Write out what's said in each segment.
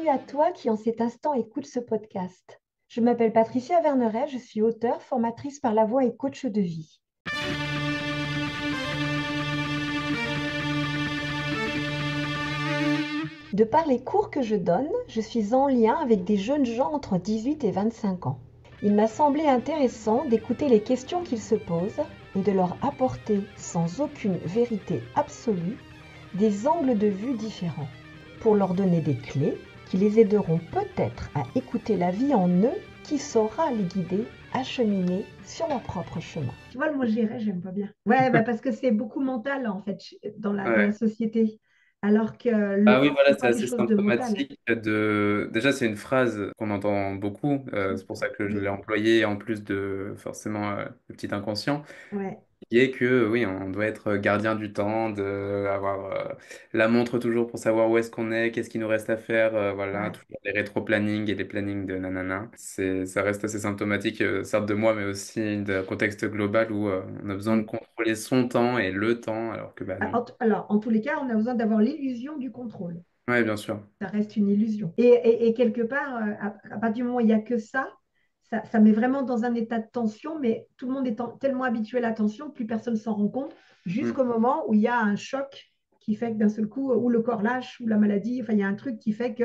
bienvenue à toi qui en cet instant écoute ce podcast. Je m'appelle Patricia Verneret, je suis auteure, formatrice par la voix et coach de vie. De par les cours que je donne, je suis en lien avec des jeunes gens entre 18 et 25 ans. Il m'a semblé intéressant d'écouter les questions qu'ils se posent et de leur apporter, sans aucune vérité absolue, des angles de vue différents, pour leur donner des clés qui les aideront peut-être à écouter la vie en eux qui saura les guider à cheminer sur leur propre chemin. Tu vois, le mot gérer, j'aime pas bien. Ouais, parce que c'est beaucoup mental en fait dans la Ouais. société. Alors que le Ah oui, corps, voilà, c'est c'est pas quelque assez chose de mental. symptomatique de... Déjà, c'est une phrase qu'on entend beaucoup, c'est pour ça que je l'ai Oui, employée en plus de forcément le petit inconscient, ouais. qui est que oui, on doit être gardien du temps, de avoir la montre toujours pour savoir où est-ce qu'on est, qu'est-ce qu'il nous reste à faire, voilà, Ouais. toujours les rétro-plannings et les plannings de nanana. Ça reste assez symptomatique, certes de moi, mais aussi d'un contexte global où on a besoin de Mm. contrôler son temps et le temps, alors que bah non. Alors, en tous les cas, on a besoin d'avoir l'illusion du contrôle. Ouais, bien sûr. Ça reste une illusion. Et quelque part, à partir du moment où il n'y a que ça met vraiment dans un état de tension, mais tout le monde est tellement habitué à la tension, plus personne s'en rend compte, Mm. jusqu'au moment où il y a un choc qui fait que d'un seul coup, ou le corps lâche, ou la maladie, enfin, il y a un truc qui fait que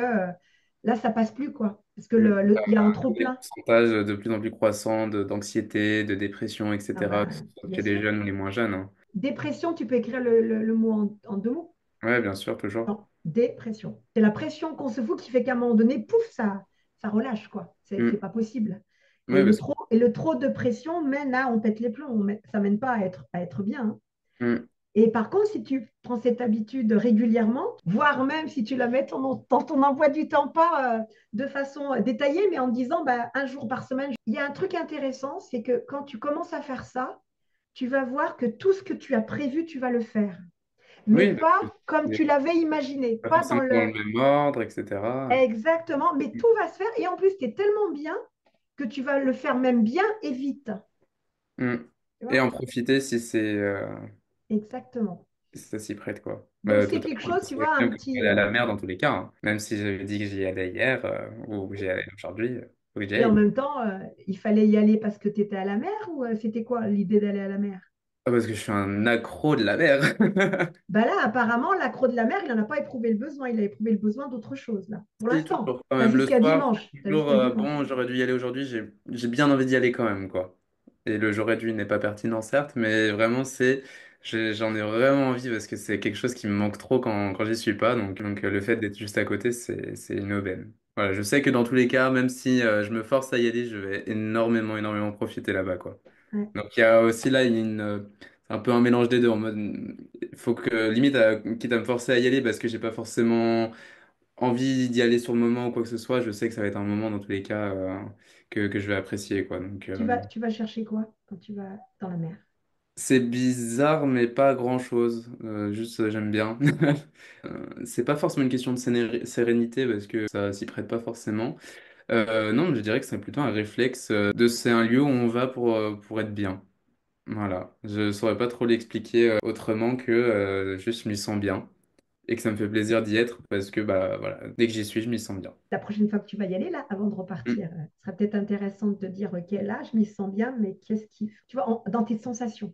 là, ça passe plus, quoi. Parce que Mm. il y a un Des trop-plein. pourcentages de plus en plus croissants d'anxiété, de dépression, Ah etc., que ce ben, soit bien chez les sûr. jeunes ou les moins jeunes, hein. Dépression, tu peux écrire le mot en deux mots. Ouais, bien sûr, toujours. Non, dépression. C'est la pression qu'on se fout qui fait qu'à un moment donné, pouf, ça relâche, quoi. C'est Mm. pas possible. Ouais, parce que- Et le trop de pression mène à on pète les plombs. Ça mène pas à être bien, hein. Mm. Et par contre, si tu prends cette habitude régulièrement, voire même si tu la mets dans ton emploi du temps, pas de façon détaillée, mais en disant bah, un jour par semaine, il y a un truc intéressant, c'est que quand tu commences à faire ça, tu vas voir que tout ce que tu as prévu, tu vas le faire, mais Oui, parce pas que comme c'est tu l'avais imaginé, pas pas forcément dans dans le... le même ordre, etc. Exactement, mais tout va se faire et en plus, tu es tellement bien que tu vas le faire même bien et vite. Mm. Tu Et vois? en profiter si Exactement. si ça s'y prête, quoi. Donc, c'est quelque Totalement. chose, tu C'est vois, un même que je vais petit. aller à la mer dans tous les cas, hein. Même si j'avais dit que j'y allais hier ou que j'y allais aujourd'hui, faut que j'y Et en aille. même temps, il fallait y aller parce que tu étais à la mer ou c'était quoi l'idée d'aller à la mer? Ah, parce que je suis un accro de la mer. Bah là, apparemment, l'accro de la mer, il n'en a pas éprouvé le besoin. Il a éprouvé le besoin d'autre chose, là. Pour Si, l'instant. toujours, quand Tu as même, le jusqu'à soir, dimanche. T'as toujours, jusqu'à dimanche. bon, j'aurais dû y aller aujourd'hui, j'ai bien envie d'y aller quand même, quoi. Et le j'aurais dû n'est pas pertinent, certes, mais vraiment, j'en ai vraiment envie parce que c'est quelque chose qui me manque trop quand j'y suis pas, donc le fait d'être juste à côté, c'est une aubaine. Voilà, je sais que dans tous les cas, même si je me force à y aller, je vais énormément, énormément profiter là-bas, quoi. Ouais. Donc il y a aussi là c'est un peu un mélange des deux, en mode, il faut que, limite, quitte à me forcer à y aller parce que j'ai pas forcément envie d'y aller sur le moment ou quoi que ce soit, je sais que ça va être un moment dans tous les cas que je vais apprécier, quoi. Donc Tu vas chercher quoi quand tu vas dans la mer? c'est bizarre, mais pas grand-chose. Juste j'aime bien. C'est pas forcément une question de sérénité parce que ça s'y prête pas forcément. Non, mais je dirais que c'est plutôt un réflexe de c'est un lieu où on va pour être bien. Voilà. Je saurais pas trop l'expliquer autrement que juste je m'y sens bien et que ça me fait plaisir d'y être parce que bah voilà, dès que j'y suis, je m'y sens bien. La prochaine fois que tu vas y aller, là, avant de Mm. repartir, ce sera peut-être intéressant de te dire, OK, là, je m'y sens bien, mais qu'est-ce qui... Tu vois, dans tes sensations.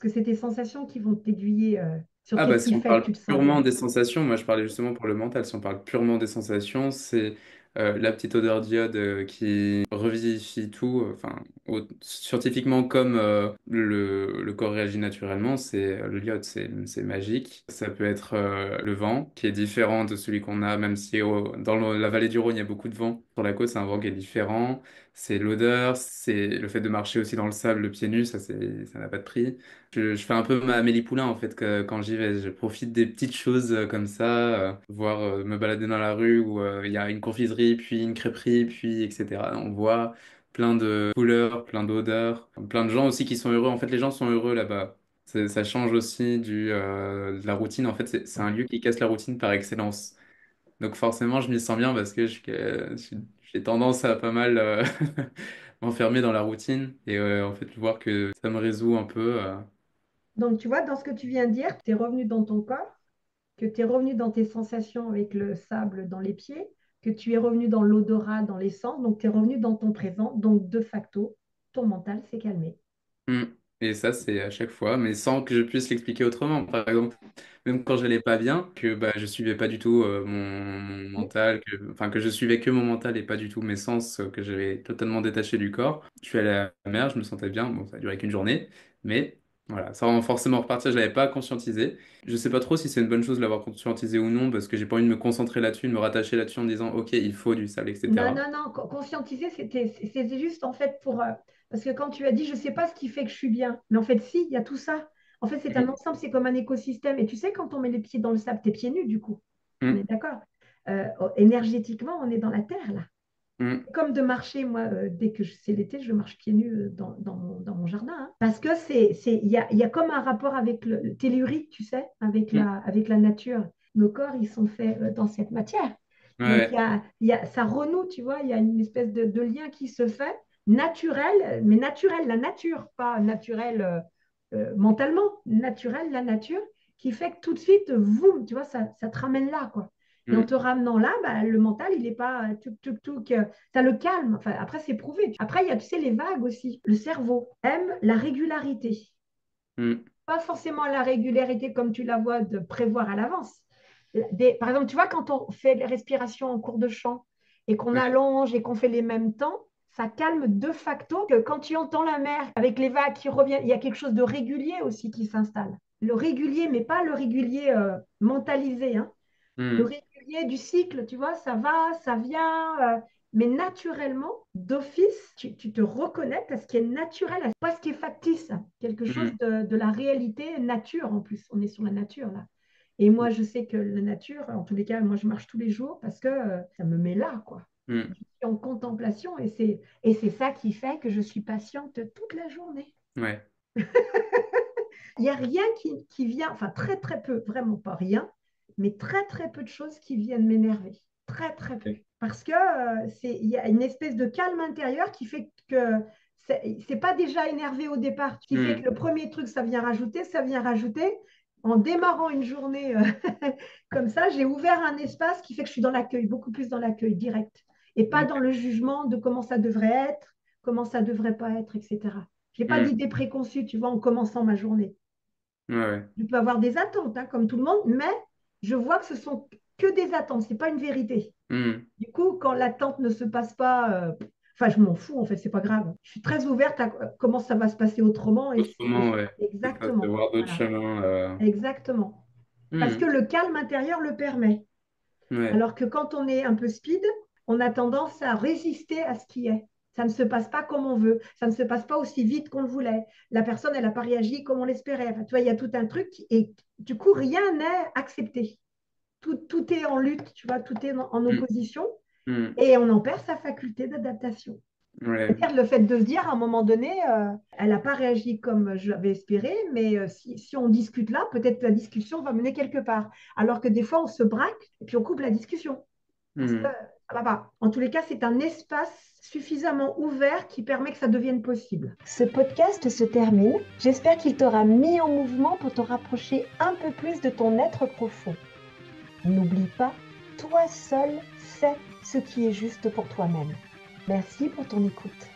Parce que c'est tes sensations qui vont t'aiguiller sur Ah bah qu'est-ce qui si on fait que parle tu te sens purement bien. des sensations, moi je parlais justement pour le mental, si on parle purement des sensations, c'est la petite odeur d'iode qui revivifie tout, enfin scientifiquement comme le corps réagit naturellement, c'est le l'iode, c'est magique. Ça peut être le vent qui est différent de celui qu'on a, même si dans la vallée du Rhône il y a beaucoup de vent. Sur la côte c'est un vent qui est différent, c'est l'odeur, c'est le fait de marcher aussi dans le sable, le pied nu, ça n'a pas de prix. Je fais un peu ma Amélie Poulain en fait quand j'y vais. Je profite des petites choses comme ça, voir me balader dans la rue où il y a une confiserie, puis une crêperie, puis etc. On voit plein de couleurs, plein d'odeurs, plein de gens aussi qui sont heureux. En fait, les gens sont heureux là-bas. Ça change aussi de la routine. En fait, c'est un lieu qui casse la routine par excellence. Donc forcément, je m'y sens bien parce que j'ai tendance à pas mal m'enfermer dans la routine et en fait voir que ça me résout un peu. Donc, tu vois, dans ce que tu viens de dire, tu es revenu dans ton corps, que tu es revenu dans tes sensations avec le sable dans les pieds, que tu es revenu dans l'odorat, dans l'essence, donc tu es revenu dans ton présent, donc de facto, ton mental s'est calmé. Mm. Et ça, c'est à chaque fois, mais sans que je puisse l'expliquer autrement. Par exemple, même quand j'allais pas bien, que bah, je suivais pas du tout mon mental, enfin que je suivais que mon mental et pas du tout mes sens, que j'avais totalement détaché du corps. Je suis allé à la mer, je me sentais bien. Bon, ça a duré qu'une journée, mais voilà, sans forcément repartir, je l'avais pas conscientisé. Je sais pas trop si c'est une bonne chose de l'avoir conscientisé ou non, parce que j'ai pas envie de me concentrer là-dessus, de me rattacher là-dessus en me disant, ok, il faut du sable, Non, etc. non, non, conscientiser, c'était juste en fait pour... parce que quand tu as dit, je ne sais pas ce qui fait que je suis bien, mais en fait, si, il y a tout ça. En fait, c'est un Mm. ensemble, c'est comme un écosystème. Et tu sais, quand on met les pieds dans le sable, t'es pieds nus, du coup. On est Mm. d'accord. Énergétiquement, on est dans la terre, là. Mm. C'est comme de marcher, moi, dès que c'est l'été, je marche pieds nus dans mon jardin, hein. Parce que il y a comme un rapport avec le tellurique, tu sais, Mm. avec la nature. Nos corps, ils sont faits dans cette matière. Donc, Ouais. ça renoue, tu vois, il y a une espèce de lien qui se fait, naturel, mais naturel, la nature, pas naturel mentalement, naturel, la nature, qui fait que tout de suite, boum, tu vois, ça te ramène là, quoi. Et en Mm. te ramenant là, bah, le mental, il n'est pas tuk tuk tuk, ça le calme. Enfin, après, c'est prouvé. Après, il y a, tu sais, les vagues aussi. Le cerveau aime la régularité. Mm. Pas forcément la régularité comme tu la vois de prévoir à l'avance. Par exemple, tu vois, quand on fait les respirations en cours de chant et qu'on Ouais. allonge et qu'on fait les mêmes temps, ça calme de facto que quand tu entends la mer avec les vagues qui reviennent, il y a quelque chose de régulier aussi qui s'installe. Le régulier, mais pas le régulier mentalisé, hein. Le Mm. régulier du cycle, tu vois, ça va, ça vient, mais naturellement, d'office, tu te reconnectes à ce qui est naturel, à pas ce qui est factice, quelque chose Mm. de la réalité nature en plus. On est sur la nature là. Et moi, je sais que la nature, en tous les cas, moi, je marche tous les jours parce que ça me met là, quoi. Mm. Je suis en contemplation et c'est ça qui fait que je suis patiente toute la journée. Ouais. Il n'y a rien qui vient, enfin très très peu, vraiment pas rien, mais très très peu de choses qui viennent m'énerver. Très très peu. Parce que il y a une espèce de calme intérieur qui fait que c'est pas déjà énervé au départ, qui fait que Mm. le premier truc, ça vient rajouter, ça vient rajouter. En démarrant une journée comme ça, j'ai ouvert un espace qui fait que je suis dans l'accueil, beaucoup plus dans l'accueil direct. Et pas dans le jugement de comment ça devrait être, comment ça devrait pas être, etc. Je n'ai pas Mm. d'idée préconçue, tu vois, en commençant ma journée. Ouais, ouais. Je peux avoir des attentes, hein, comme tout le monde, mais je vois que ce sont que des attentes, ce n'est pas une vérité. Mm. Du coup, quand l'attente ne se passe pas, enfin, je m'en fous, en fait, c'est pas grave. Je suis très ouverte à comment ça va se passer autrement. Autrement, ouais. C'est ça, c'est Exactement. voir d'autres Voilà, chemins. exactement. Parce que Mm. le calme intérieur le permet. Ouais. Alors que quand on est un peu speed, on a tendance à résister à ce qui est. Ça ne se passe pas comme on veut. Ça ne se passe pas aussi vite qu'on le voulait. La personne, elle n'a pas réagi comme on l'espérait. Enfin, tu vois, il y a tout un truc et du coup, rien n'est accepté. Tout est en lutte, tu vois, tout est en Mm. opposition Mm. et on en perd sa faculté d'adaptation. Ouais. C'est-à-dire le fait de se dire à un moment donné, elle n'a pas réagi comme je l'avais espéré, mais si on discute là, peut-être que la discussion va mener quelque part. Alors que des fois, on se braque et puis on coupe la discussion. Parce que Mm. ça va pas. En tous les cas, c'est un espace suffisamment ouvert qui permet que ça devienne possible. Ce podcast se termine. J'espère qu'il t'aura mis en mouvement pour te rapprocher un peu plus de ton être profond. N'oublie pas, toi seul sais ce qui est juste pour toi-même. Merci pour ton écoute.